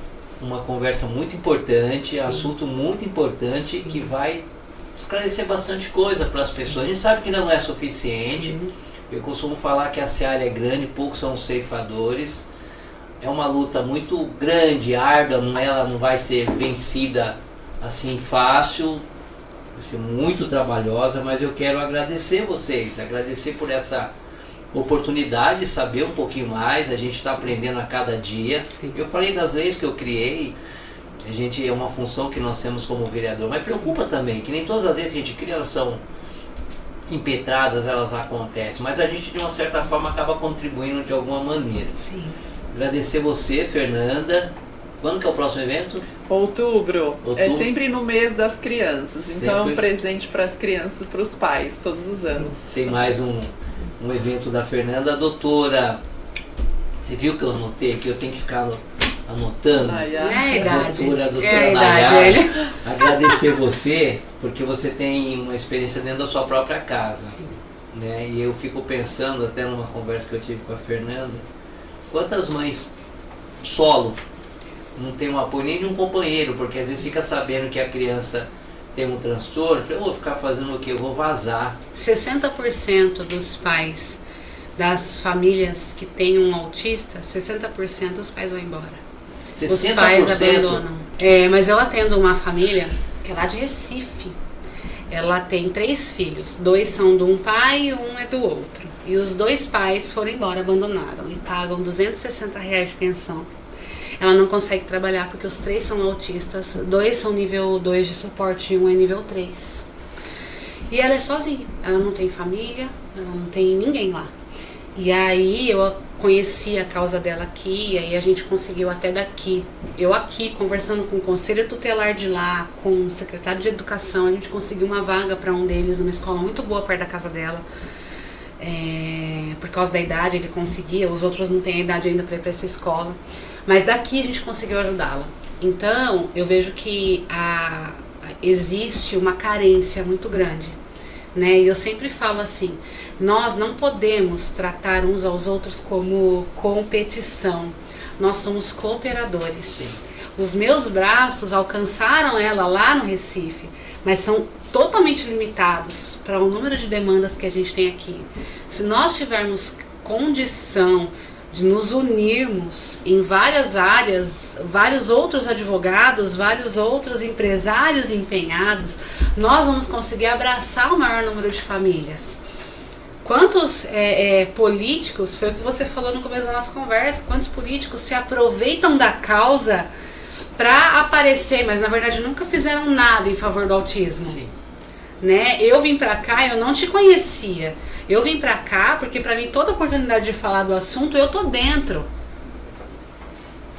[SPEAKER 1] Uma conversa muito importante. Sim. Assunto muito importante. Sim. Que vai esclarecer bastante coisa para as pessoas. A gente sabe que não é suficiente. Sim. Eu costumo falar que a seara é grande, poucos são os ceifadores. É uma luta muito grande, árdua, ela não vai ser vencida assim fácil, vai ser muito trabalhosa, mas eu quero agradecer vocês, agradecer por essa oportunidade de saber um pouquinho mais. A gente está aprendendo a cada dia.
[SPEAKER 2] Sim.
[SPEAKER 1] Eu falei das leis que eu criei, a gente é uma função que nós temos como vereador, mas preocupa também que nem todas as leis que a gente cria elas são impetradas, elas acontecem, mas a gente de uma certa forma acaba contribuindo de alguma maneira.
[SPEAKER 2] Sim.
[SPEAKER 1] Agradecer você, Fernanda. Quando que é o próximo evento?
[SPEAKER 3] Outubro. É
[SPEAKER 1] Outubro.
[SPEAKER 3] sempre no mês das crianças. Então é um
[SPEAKER 1] Sempre.
[SPEAKER 3] presente para as crianças e para os pais, todos os anos.
[SPEAKER 1] Tem mais um evento da Fernanda. A doutora, você viu que eu anotei aqui? Eu tenho que ficar anotando.
[SPEAKER 3] Ai,
[SPEAKER 2] É a
[SPEAKER 3] ai.
[SPEAKER 2] idade.
[SPEAKER 1] A doutora
[SPEAKER 2] É a idade,
[SPEAKER 1] Nayara,
[SPEAKER 2] ele.
[SPEAKER 1] agradecer você, porque você tem uma experiência dentro da sua própria casa.
[SPEAKER 2] Sim.
[SPEAKER 1] Né? E eu fico pensando, até numa conversa que eu tive com a Fernanda, quantas mães solo não tem um apoio nem de um companheiro, porque às vezes fica sabendo que a criança tem um transtorno, eu vou ficar fazendo o quê? Eu vou vazar.
[SPEAKER 2] 60% dos pais das famílias que têm um autista, 60% dos pais vão embora.
[SPEAKER 1] 60%?
[SPEAKER 2] Os pais abandonam. Mas eu atendo uma família que é lá de Recife. Ela tem 3 filhos. 2 são de um pai e 1 é do outro. E os 2 pais foram embora, abandonaram. E pagam R$260 de pensão. Ela não consegue trabalhar porque os 3 são autistas. 2 são nível 2 de suporte e 1 é nível 3. E ela é sozinha. Ela não tem família, ela não tem ninguém lá. E aí eu conheci a causa dela aqui, e aí a gente conseguiu até daqui. Eu aqui, conversando com o conselho tutelar de lá, com o secretário de educação, a gente conseguiu uma vaga para um deles numa escola muito boa perto da casa dela. Por causa da idade ele conseguia, os outros não têm a idade ainda para ir para essa escola. Mas daqui a gente conseguiu ajudá-la. Então eu vejo que existe uma carência muito grande. Né? E eu sempre falo assim, nós não podemos tratar uns aos outros como competição, nós somos cooperadores.
[SPEAKER 1] Sim.
[SPEAKER 2] Os meus braços alcançaram ela lá no Recife, mas são totalmente limitados para o número de demandas que a gente tem aqui. Se nós tivermos condição de nos unirmos em várias áreas, vários outros advogados, vários outros empresários empenhados, nós vamos conseguir abraçar o maior número de famílias. Quantos políticos, foi o que você falou no começo da nossa conversa, quantos políticos se aproveitam da causa para aparecer, mas na verdade nunca fizeram nada em favor do autismo.
[SPEAKER 1] Sim.
[SPEAKER 2] Né? Eu vim pra cá, eu não te conhecia. Eu vim pra cá porque pra mim toda oportunidade de falar do assunto eu tô dentro.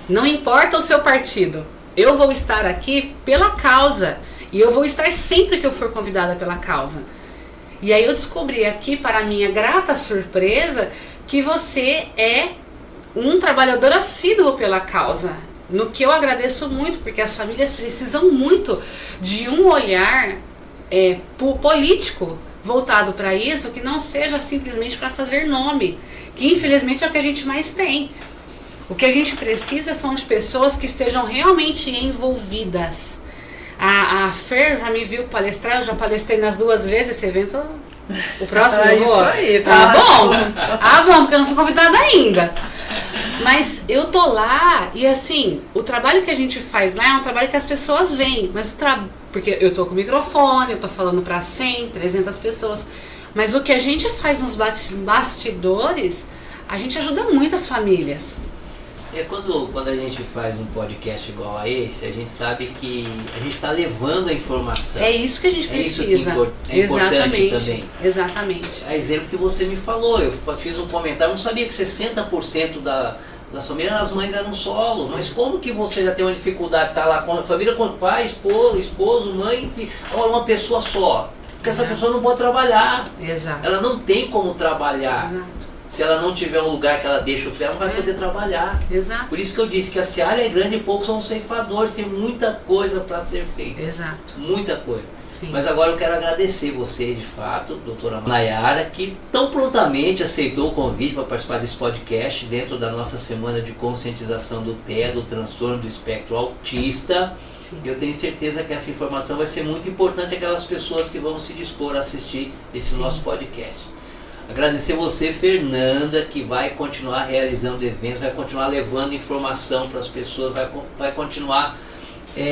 [SPEAKER 2] Não importa o seu partido. Eu vou estar aqui pela causa. E eu vou estar sempre que eu for convidada pela causa. E aí eu descobri aqui, para minha grata surpresa, que você é um trabalhador assíduo pela causa. No que eu agradeço muito, porque as famílias precisam muito de um olhar político voltado para isso, que não seja simplesmente para fazer nome, que infelizmente é o que a gente mais tem. O que a gente precisa são de pessoas que estejam realmente envolvidas. A Fer já me viu palestrar, eu já palestrei nas 2 vezes esse evento. O próximo eu vou.
[SPEAKER 3] Isso aí,
[SPEAKER 2] tá bom. Bom, porque eu não fui convidada ainda. Mas eu tô lá e assim, o trabalho que a gente faz lá é um trabalho que as pessoas veem, mas porque eu tô com o microfone, eu tô falando para 100, 300 pessoas, mas o que a gente faz nos bastidores, a gente ajuda muito as famílias.
[SPEAKER 1] Quando a gente faz um podcast igual a esse, a gente sabe que a gente está levando a informação.
[SPEAKER 2] É isso que a gente precisa.
[SPEAKER 1] Isso que é importante também.
[SPEAKER 2] Exatamente.
[SPEAKER 1] É exemplo que você me falou, eu fiz um comentário, eu não sabia que 60% das famílias, as mães eram solo, mas como que você já tem uma dificuldade de estar lá com a família, com pai, esposo, mãe, filho, ou uma pessoa só? Porque essa pessoa não pode trabalhar.
[SPEAKER 2] Exato.
[SPEAKER 1] Ela não tem como trabalhar.
[SPEAKER 2] Exato.
[SPEAKER 1] Se ela não tiver um lugar que ela deixa o filho, ela não vai poder trabalhar.
[SPEAKER 2] Exato.
[SPEAKER 1] Por isso que eu disse que a seara é grande e poucos são ceifadores, tem muita coisa para ser feita.
[SPEAKER 2] Exato.
[SPEAKER 1] Muita coisa.
[SPEAKER 2] Sim.
[SPEAKER 1] Mas agora eu quero agradecer você, de fato, doutora Nayara, que tão prontamente aceitou o convite para participar desse podcast dentro da nossa semana de conscientização do TEA, do transtorno do espectro autista. Sim. Eu tenho certeza que essa informação vai ser muito importante àquelas pessoas que vão se dispor a assistir esse nosso podcast. Agradecer você, Fernanda, que vai continuar realizando eventos, vai continuar levando informação para as pessoas, vai continuar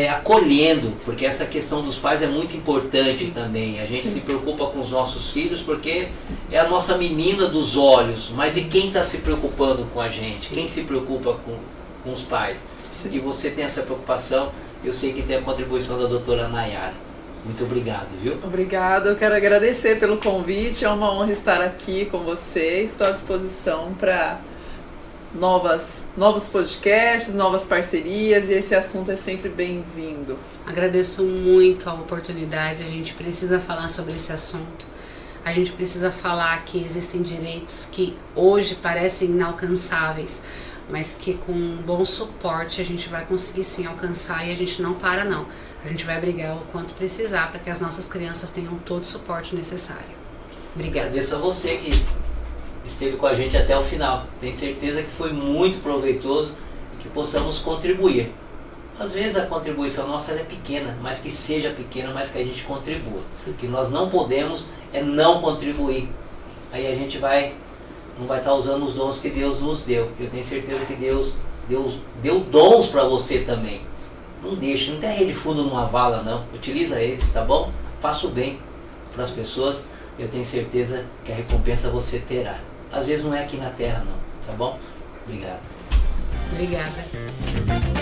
[SPEAKER 1] acolhendo, porque essa questão dos pais é muito importante também. A gente se preocupa com os nossos filhos porque é a nossa menina dos olhos, mas e quem está se preocupando com a gente? Quem se preocupa com os pais? E você tem essa preocupação, eu sei que tem a contribuição da doutora Nayara. Muito obrigado, viu?
[SPEAKER 3] Obrigado, eu quero agradecer pelo convite, é uma honra estar aqui com você, estou à disposição para novos podcasts, novas parcerias, e esse assunto é sempre bem-vindo.
[SPEAKER 2] Agradeço muito a oportunidade, a gente precisa falar sobre esse assunto. A gente precisa falar que existem direitos que hoje parecem inalcançáveis, mas que com um bom suporte a gente vai conseguir sim alcançar, e a gente não para não. A gente vai brigar o quanto precisar para que as nossas crianças tenham todo o suporte necessário. Obrigada.
[SPEAKER 1] Agradeço a você que esteve com a gente até o final. Tenho certeza que foi muito proveitoso e que possamos contribuir. Às vezes a contribuição nossa é pequena, mas que seja pequena, mas que a gente contribua. O que nós não podemos é não contribuir. Aí a gente não vai estar usando os dons que Deus nos deu. Eu tenho certeza que Deus deu dons para você também. Não deixe, não enterre ele fundo numa vala não. Utiliza eles, tá bom? Faça o bem para as pessoas. Eu tenho certeza que a recompensa você terá. Às vezes não é aqui na terra não, tá bom? Obrigado.
[SPEAKER 2] Obrigada.